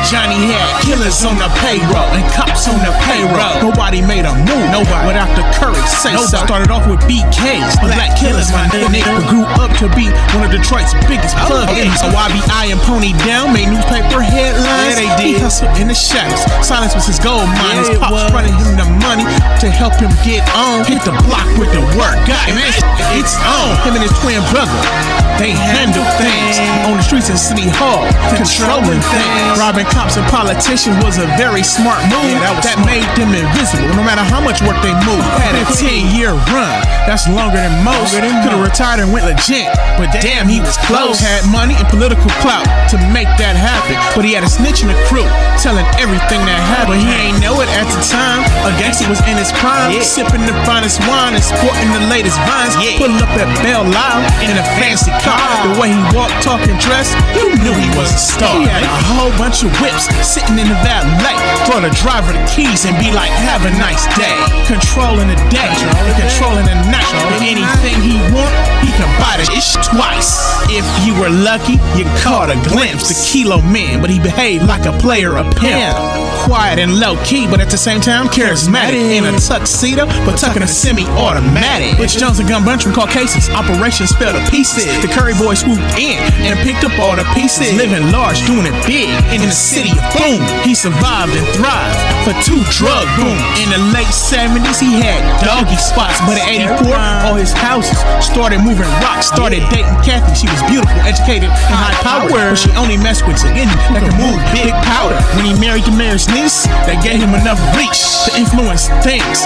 Johnnie had killers on the payroll and cops on the payroll. Nobody made a move without the courage say so. Started off with BKs, black killers, my nigga, but grew up to be one of Detroit's biggest plug ins. So YBI and Pony Down made newspaper headlines. Yeah, they did. He hustled in the shadows. Silence was his gold mine. His pops running him the money to help him get on. Hit the block with the work. God, man, it's on. Him and his twin brother, they handle things on the streets in City Hall, controlling things. Robbing cops and politicians was a very smart move that made them invisible. No matter how much work they moved. Had a 10-year run, that's longer than most. Could've retired and went legit, but damn, he was close. Had money and political clout to make that happen, but he had a snitch in the crew telling everything that happened. He ain't know it at the time. A gangster was in his prime, sipping the finest wine and sporting the latest vines. Pulling up at Belle Isle in a fancy car. The way he walked, talked, and dressed, you knew he was a star. He had a whole bunch of whips sitting in the valet. Throw the driver the keys and be like, have a nice day. Controlling the day, controlling the night. And anything he want, he can buy the ish twice. If you were lucky, you caught a glimpse. The Kilo Man, but he behaved like a player, a pimp. Quiet and low-key, but at the same time charismatic. In a tuxedo, but tucking a semi-automatic. Butch Jones and Gun Bunch from caught cases. Operations fell to pieces. The Curry boy swooped in and picked up all the pieces. Living large, doing it big in the city of boom. He survived and thrived for 2 drug booms. In the late 70s, he had doggy spots, but at 84, all his houses started moving rocks. Started dating Kathy. She was beautiful, educated, and high power, but she only messed with any that could move big powder. When he married the mayor's niece, that gave him enough reach to influence things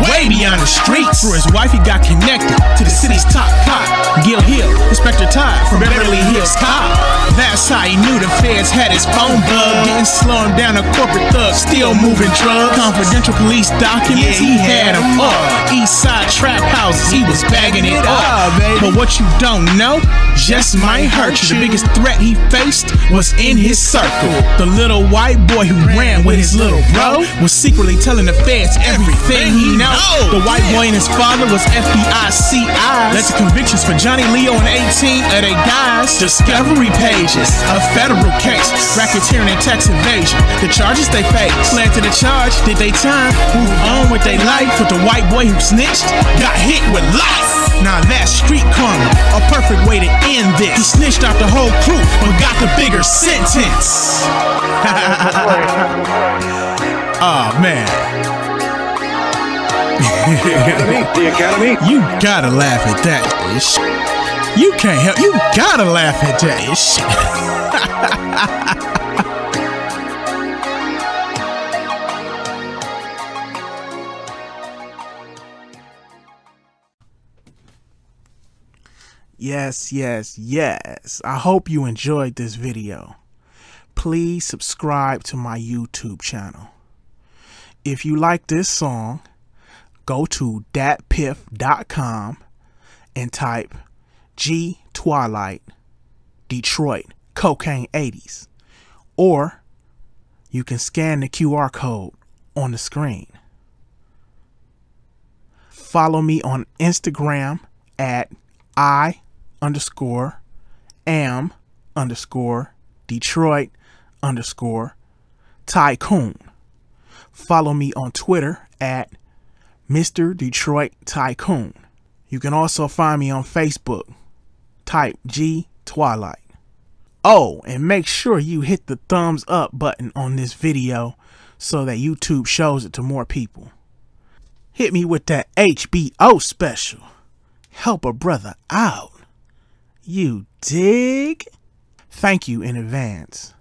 way beyond the streets. Through his wife, he got connected to the city's top cop, Gil Hill, Inspector Todd from Beverly Hills Cop. That's how he knew the feds had his phone bug. Didn't slow him down, a corporate thug, still moving drugs. Confidential police documents, he had them all. East side trap houses, he was bagging it up. But what you don't know just might hurt you. The biggest threat he faced was in his circle. The little white boy who ran with his little bro was secretly telling the feds everything he knows. The white boy and his father was FBI CIs. Led to convictions for Johnnie, Leo, and 18 of their guys. Discovery pages, a federal case, racketeering and tax evasion. The charges they faced led to the charge, did they time, move on with their life. But the white boy who snitched got hit with life. Now that's street karma, a perfect way to end this. He snitched out the whole crew, but got the bigger sentence. Oh man. The Academy? You gotta laugh at that ish. You can't help, you gotta laugh at that ish. Yes. I hope you enjoyed this video. Please subscribe to my YouTube channel. If you like this song, go to datpiff.com and type G Twilight Detroit Cocaine 80s, or you can scan the QR code on the screen. Follow me on Instagram at I_am_Detroit_Tycoon. Follow me on Twitter at Mr. Detroit Tycoon. You can also find me on Facebook. Type G Twilight. Oh, and make sure you hit the thumbs up button on this video so that YouTube shows it to more people. Hit me with that HBO special. Help a brother out. You dig? Thank you in advance.